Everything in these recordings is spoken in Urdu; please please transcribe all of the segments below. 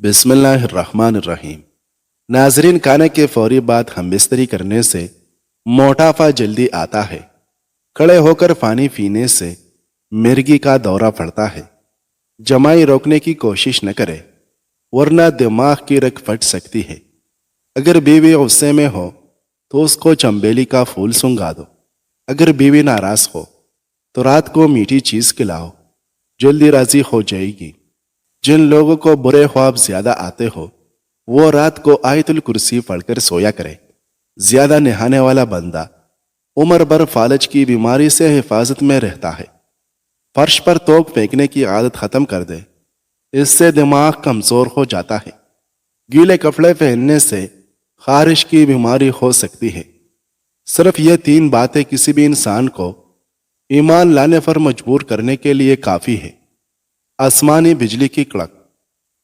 بسم اللہ الرحمن الرحیم۔ ناظرین، کھانے کے فوری بعد ہم بستری کرنے سے موٹاپا جلدی آتا ہے۔ کھڑے ہو کر پانی پینے سے مرگی کا دورہ پڑتا ہے۔ جمائی روکنے کی کوشش نہ کرے ورنہ دماغ کی رگ پھٹ سکتی ہے۔ اگر بیوی غصے میں ہو تو اس کو چنبیلی کا پھول سنگھا دو۔ اگر بیوی ناراض ہو تو رات کو میٹھی چیز کھلاؤ، جلدی راضی ہو جائے گی۔ جن لوگوں کو برے خواب زیادہ آتے ہو وہ رات کو آیت الکرسی پڑھ کر سویا کرے۔ زیادہ نہانے والا بندہ عمر بھر فالج کی بیماری سے حفاظت میں رہتا ہے۔ فرش پر توک پھینکنے کی عادت ختم کر دے، اس سے دماغ کمزور ہو جاتا ہے۔ گیلے کپڑے پہننے سے خارش کی بیماری ہو سکتی ہے۔ صرف یہ 3 باتیں کسی بھی انسان کو ایمان لانے پر مجبور کرنے کے لیے کافی ہے: آسمانی بجلی کی کڑک،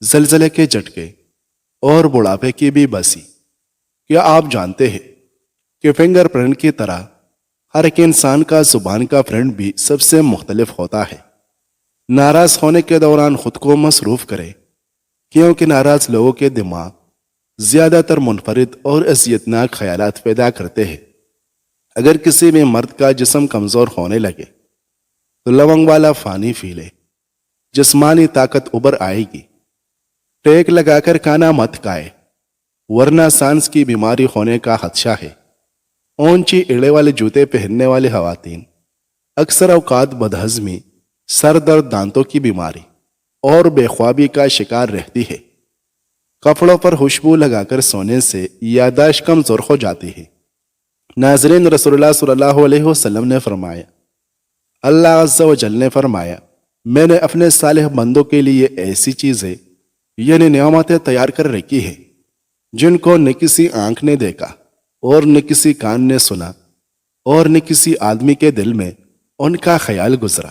زلزلے کے جھٹکے اور بڑھاپے کی بھی بسی۔ کیا آپ جانتے ہیں کہ فنگر پرنٹ کی طرح ہر ایک انسان کا زبان کا پرنٹ بھی سب سے مختلف ہوتا ہے؟ ناراض ہونے کے دوران خود کو مصروف کرے، کیونکہ ناراض لوگوں کے دماغ زیادہ تر منفرد اور اذیتناک خیالات پیدا کرتے ہیں۔ اگر کسی بھی مرد کا جسم کمزور ہونے لگے تو لونگ والا پانی پی لے، جسمانی طاقت ابھر آئے گی۔ ٹیک لگا کر کھانا مت کھائے ورنہ سانس کی بیماری ہونے کا خدشہ ہے۔ اونچی ایڑے والے جوتے پہننے والی خواتین اکثر اوقات بدہضمی، سر درد، دانتوں کی بیماری اور بے خوابی کا شکار رہتی ہے۔ کپڑوں پر خوشبو لگا کر سونے سے یادداشت کمزور ہو جاتی ہے۔ ناظرین، رسول اللہ صلی اللہ علیہ وسلم نے فرمایا، اللہ عز و جل نے فرمایا، میں نے اپنے صالح بندوں کے لیے ایسی چیزیں یعنی نعمتیں تیار کر رکھی ہیں جن کو نہ کسی آنکھ نے دیکھا اور نہ کسی کان نے سنا اور نہ کسی آدمی کے دل میں ان کا خیال گزرا۔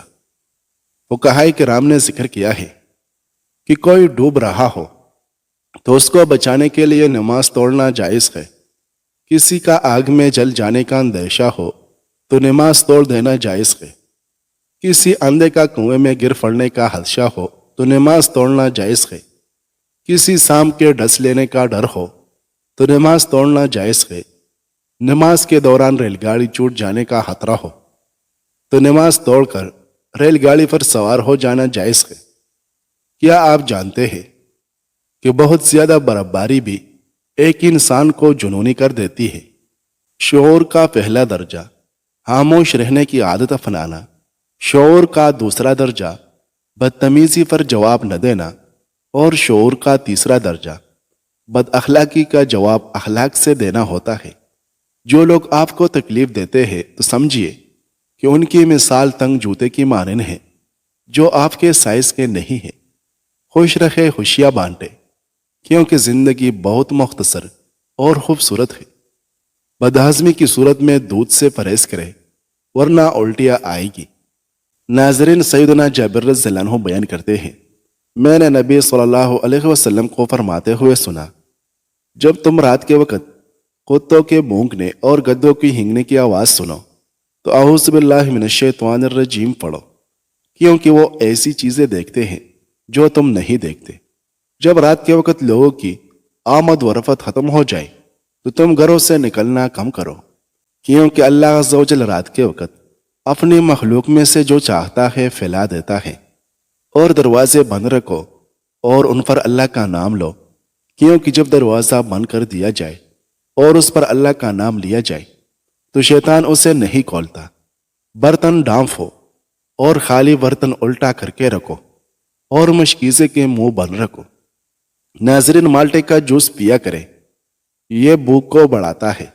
فقہائے کرام نے ذکر کیا ہے کہ کوئی ڈوب رہا ہو تو اس کو بچانے کے لیے نماز توڑنا جائز ہے۔ کسی کا آگ میں جل جانے کا اندیشہ ہو تو نماز توڑ دینا جائز ہے۔ کسی اندھے کا کنویں میں گر پڑنے کا خدشہ ہو تو نماز توڑنا جائز ہے۔ کسی سانپ کے ڈس لینے کا ڈر ہو تو نماز توڑنا جائز ہے۔ نماز کے دوران ریل گاڑی چھوٹ جانے کا خطرہ ہو تو نماز توڑ کر ریل گاڑی پر سوار ہو جانا جائز ہے۔ کیا آپ جانتے ہیں کہ بہت زیادہ برفباری بھی ایک انسان کو جنونی کر دیتی ہے؟ شعور کا پہلا درجہ خاموش رہنے کی عادت اپنانا، شعور کا دوسرا درجہ بدتمیزی پر جواب نہ دینا، اور شعور کا تیسرا درجہ بد اخلاقی کا جواب اخلاق سے دینا ہوتا ہے۔ جو لوگ آپ کو تکلیف دیتے ہیں تو سمجھیے کہ ان کی مثال تنگ جوتے کی مانند ہے جو آپ کے سائز کے نہیں ہے۔ خوش رہے، خوشیاں بانٹے، کیونکہ زندگی بہت مختصر اور خوبصورت ہے۔ بدہضمی کی صورت میں دودھ سے پرہیز کرے ورنہ الٹیاں آئے گی۔ ناظرین، سیدنا جابر رضی اللہ عنہ بیان کرتے ہیں، میں نے نبی صلی اللہ علیہ وسلم کو فرماتے ہوئے سنا، جب تم رات کے وقت کتوں کے بھونکنے اور گدوں کی ہینگنے کی آواز سنو تو اعوذ باللہ من الشیطان الرجیم پڑھو، کیونکہ وہ ایسی چیزیں دیکھتے ہیں جو تم نہیں دیکھتے۔ جب رات کے وقت لوگوں کی آمد و رفت ختم ہو جائے تو تم گھروں سے نکلنا کم کرو، کیونکہ اللہ عز و جل رات کے وقت اپنی مخلوق میں سے جو چاہتا ہے پھیلا دیتا ہے۔ اور دروازے بند رکھو اور ان پر اللہ کا نام لو، کیونکہ جب دروازہ بند کر دیا جائے اور اس پر اللہ کا نام لیا جائے تو شیطان اسے نہیں کھولتا۔ برتن ڈھانپو اور خالی برتن الٹا کر کے رکھو اور مشکیزے کے منہ بند رکھو۔ ناظرین، مالٹے کا جوس پیا کرے، یہ بھوک کو بڑھاتا ہے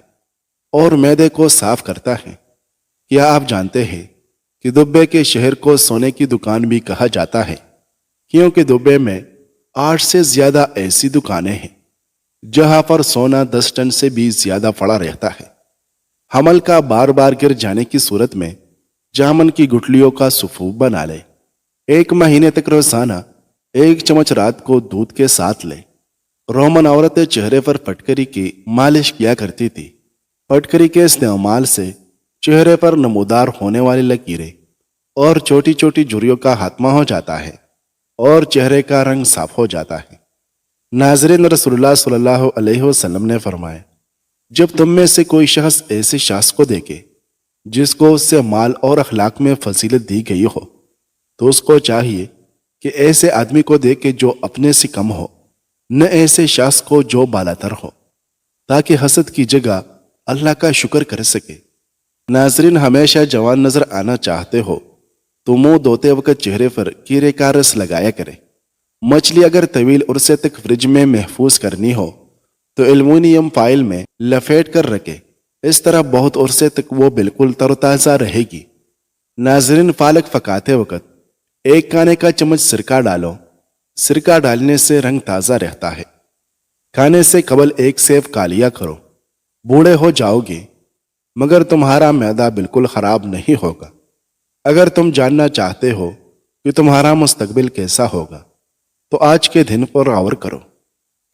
اور معدے کو صاف کرتا ہے۔ کیا آپ جانتے ہیں کہ دبے کے شہر کو سونے کی دکان بھی کہا جاتا ہے، کیونکہ دبے میں 8 سے زیادہ ایسی دکانیں ہیں جہاں پر سونا 10 ٹن سے بھی زیادہ پڑا رہتا ہے۔ حمل کا بار بار گر جانے کی صورت میں جامن کی گٹلیوں کا سفوف بنا لے۔ 1 مہینے تک روزانہ 1 چمچ رات کو دودھ کے ساتھ لے۔ رومن عورتیں چہرے پر پٹکری کی مالش کیا کرتی تھی۔ پٹکری کے استعمال سے چہرے پر نمودار ہونے والی لکیریں اور چھوٹی چھوٹی جھریوں کا خاتمہ ہو جاتا ہے اور چہرے کا رنگ صاف ہو جاتا ہے۔ ناظرین، رسول اللہ صلی اللہ علیہ وسلم نے فرمایا، جب تم میں سے کوئی شخص ایسے شخص کو دیکھے جس کو اس سے مال اور اخلاق میں فضیلت دی گئی ہو تو اس کو چاہیے کہ ایسے آدمی کو دیکھے جو اپنے سے کم ہو، نہ ایسے شخص کو جو بالاتر ہو، تاکہ حسد کی جگہ اللہ کا شکر کر سکے۔ ناظرین، ہمیشہ جوان نظر آنا چاہتے ہو تو منہ دھوتے وقت چہرے پر کیڑے کا رس لگایا کرے۔ مچھلی اگر طویل عرصے تک فریج میں محفوظ کرنی ہو تو ایلومینیم فائل میں لپیٹ کر رکھے، اس طرح بہت عرصے تک وہ بالکل تر و تازہ رہے گی۔ ناظرین، پالک پکاتے وقت ایک کھانے کا چمچ سرکہ ڈالو، سرکہ ڈالنے سے رنگ تازہ رہتا ہے۔ کھانے سے قبل ایک سیب کھا لیا کرو، بوڑھے ہو جاؤ گے مگر تمہارا معدہ بالکل خراب نہیں ہوگا۔ اگر تم جاننا چاہتے ہو کہ تمہارا مستقبل کیسا ہوگا تو آج کے دن پر غور کرو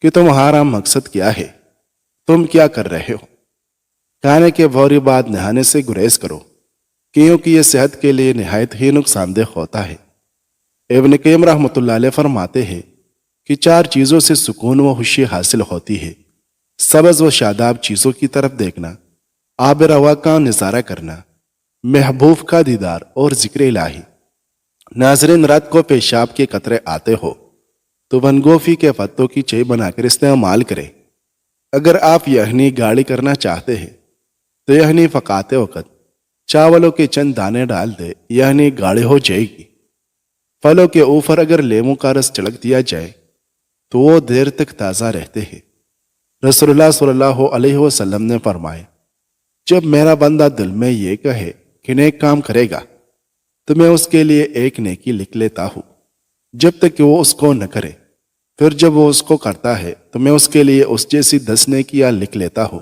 کہ تمہارا مقصد کیا ہے، تم کیا کر رہے ہو۔ کھانے کے فوری بعد نہانے سے گریز کرو کیونکہ یہ صحت کے لیے نہایت ہی نقصان دہ ہوتا ہے۔ ابن قیم رحمۃ اللہ علیہ فرماتے ہیں کہ 4 چیزوں سے سکون و خوشی حاصل ہوتی ہے: سبز و شاداب چیزوں کی طرف دیکھنا، آب روا کا نظارہ کرنا، محبوب کا دیدار اور ذکر الہی۔ ناظرین، رات کو پیشاب کے قطرے آتے ہو تو بند گوبھی کے پتوں کی چائے بنا کر استعمال کریں۔ اگر آپ یخنی گاڑھی کرنا چاہتے ہیں تو یخنی پکاتے وقت چاولوں کے چند دانے ڈال دے، یخنی گاڑھی ہو جائے گی۔ پھلوں کے اوپر اگر لیموں کا رس چھڑک دیا جائے تو وہ دیر تک تازہ رہتے ہیں۔ رسول اللہ صلی اللہ علیہ وسلم نے فرمایا، جب میرا بندہ دل میں یہ کہے کہ نیک کام کرے گا تو میں اس کے لیے ایک نیکی لکھ لیتا ہوں جب تک کہ وہ اس کو نہ کرے، پھر جب وہ اس کو کرتا ہے تو میں اس کے لیے اس جیسی 10 نیکیاں لکھ لیتا ہوں،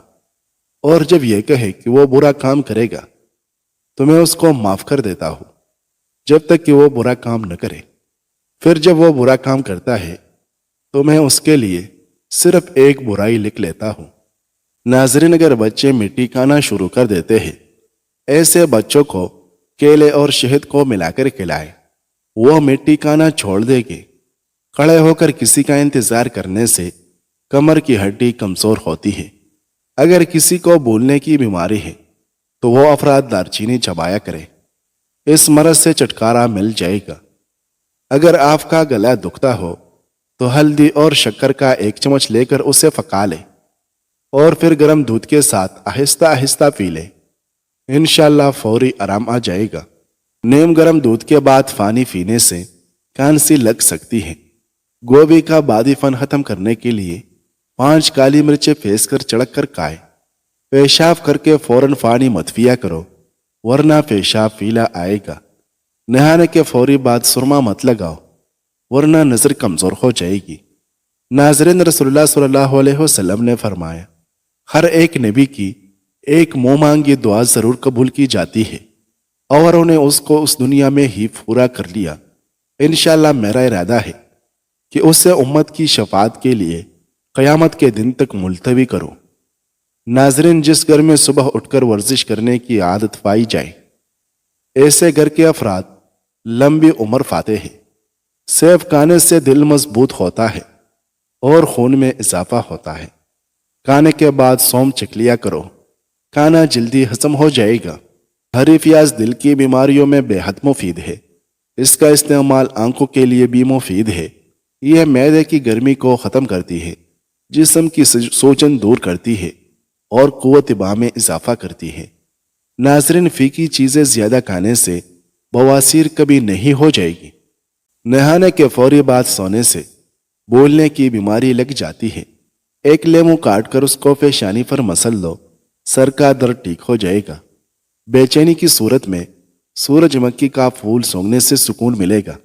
اور جب یہ کہے کہ وہ برا کام کرے گا تو میں اس کو معاف کر دیتا ہوں جب تک کہ وہ برا کام نہ کرے، پھر جب وہ برا کام کرتا ہے تو میں اس کے لیے صرف ایک برائی لکھ لیتا ہوں۔ ناظرین، اگر بچے مٹی کھانا شروع کر دیتے ہیں، ایسے بچوں کو کیلے اور شہد کو ملا کر کھلائے، وہ مٹی کھانا چھوڑ دے گے۔ کھڑے ہو کر کسی کا انتظار کرنے سے کمر کی ہڈی کمزور ہوتی ہے۔ اگر کسی کو بھولنے کی بیماری ہے تو وہ افراد دارچینی چبایا کرے، اس مرض سے چھٹکارا مل جائے گا۔ اگر آپ کا گلا دکھتا ہو تو ہلدی اور شکر کا 1 چمچ لے کر اسے پکا لے اور پھر گرم دودھ کے ساتھ آہستہ آہستہ پی لے، انشاءاللہ فوری آرام آ جائے گا۔ نیم گرم دودھ کے بعد پانی پینے سے کھانسی لگ سکتی ہے۔ گوبھی کا بادی فن ختم کرنے کے لیے 5 کالی مرچیں پیس کر چڑک کر کھائے۔ پیشاب کر کے فوراً پانی مت پیا کرو ورنہ پیشاب پیلا آئے گا۔ نہانے کے فوری بعد سرما مت لگاؤ ورنہ نظر کمزور ہو جائے گی۔ ناظرین، رسول اللہ صلی اللہ علیہ وسلم نے فرمایا، ہر ایک نبی کی ایک منہ مانگی دعا ضرور قبول کی جاتی ہے اور انہیں اس کو اس دنیا میں ہی پورا کر لیا۔ انشاءاللہ میرا ارادہ ہے کہ اسے امت کی شفاعت کے لیے قیامت کے دن تک ملتوی کروں۔ ناظرین، جس گھر میں صبح اٹھ کر ورزش کرنے کی عادت پائی جائے، ایسے گھر کے افراد لمبی عمر پاتے ہیں۔ سیب کھانے سے دل مضبوط ہوتا ہے اور خون میں اضافہ ہوتا ہے۔ کھانے کے بعد سونف چکھ لیا کرو، کھانا جلدی ہضم ہو جائے گا۔ ہری پیاز دل کی بیماریوں میں بے حد مفید ہے، اس کا استعمال آنکھوں کے لیے بھی مفید ہے۔ یہ معدے کی گرمی کو ختم کرتی ہے، جسم کی سوجن دور کرتی ہے اور قوت دفاع میں اضافہ کرتی ہے۔ ناظرین، فیکی چیزیں زیادہ کھانے سے بواسیر کبھی نہیں ہو جائے گی۔ نہانے کے فوری بعد سونے سے بولنے کی بیماری لگ جاتی ہے۔ ایک لیمو کاٹ کر اس کو پیشانی پر مسل دو، سر کا درد ٹھیک ہو جائے گا۔ بے چینی کی صورت میں سورج مکھی کا پھول سونگھنے سے سکون ملے گا۔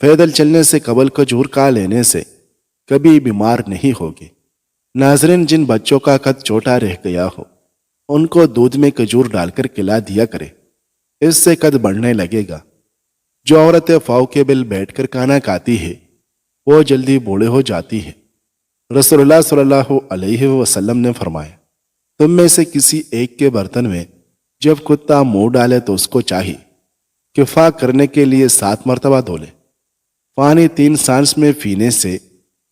پیدل چلنے سے قبل کھجور کھا لینے سے کبھی بیمار نہیں ہوگے۔ ناظرین، جن بچوں کا قد چھوٹا رہ گیا ہو ان کو دودھ میں کھجور ڈال کر کھلا دیا کرے، اس سے قد بڑھنے لگے گا۔ جو عورتیں فاو کے بل بیٹھ کر کھانا کھاتی ہے وہ جلدی بوڑھے ہو جاتی ہے۔ رسول اللہ صلی اللہ علیہ وسلم نے فرمایا، تم میں سے کسی ایک کے برتن میں جب کتا منہ ڈالے تو اس کو چاہیے کہ فاق کرنے کے لیے 7 مرتبہ دھو لے۔ پانی 3 سانس میں پینے سے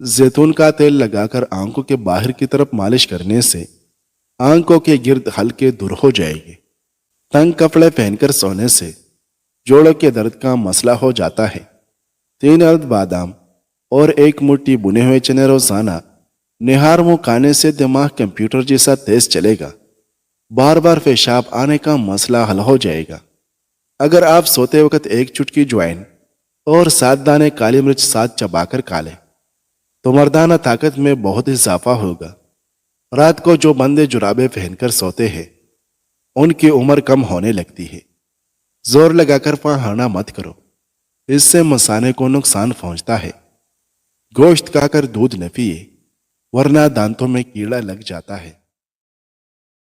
زیتون کا تیل لگا کر آنکھوں کے باہر کی طرف مالش کرنے سے آنکھوں کے گرد ہلکے دور ہو جائے گی۔ تنگ کپڑے پہن کر سونے سے جوڑوں کے درد کا مسئلہ ہو جاتا ہے۔ 3 عدد بادام اور 1 مٹھی بنے ہوئے چنے روزانہ نہار منہ کھانے سے دماغ کمپیوٹر جیسا تیز چلے گا۔ بار بار پیشاب آنے کا مسئلہ حل ہو جائے گا۔ اگر آپ سوتے وقت 1 چٹکی جوائن اور 7 دانے کالی مرچ ساتھ چبا کر کھا لیں تو مردانہ طاقت میں بہت اضافہ ہوگا۔ رات کو جو بندے جرابیں پہن کر سوتے ہیں ان کی عمر کم ہونے لگتی ہے۔ زور لگا کر پڑھانا مت کرو، اس سے مثانے کو نقصان پہنچتا ہے۔ گوشت کھا کر دودھ نہ پیے ورنہ دانتوں میں کیڑا لگ جاتا ہے۔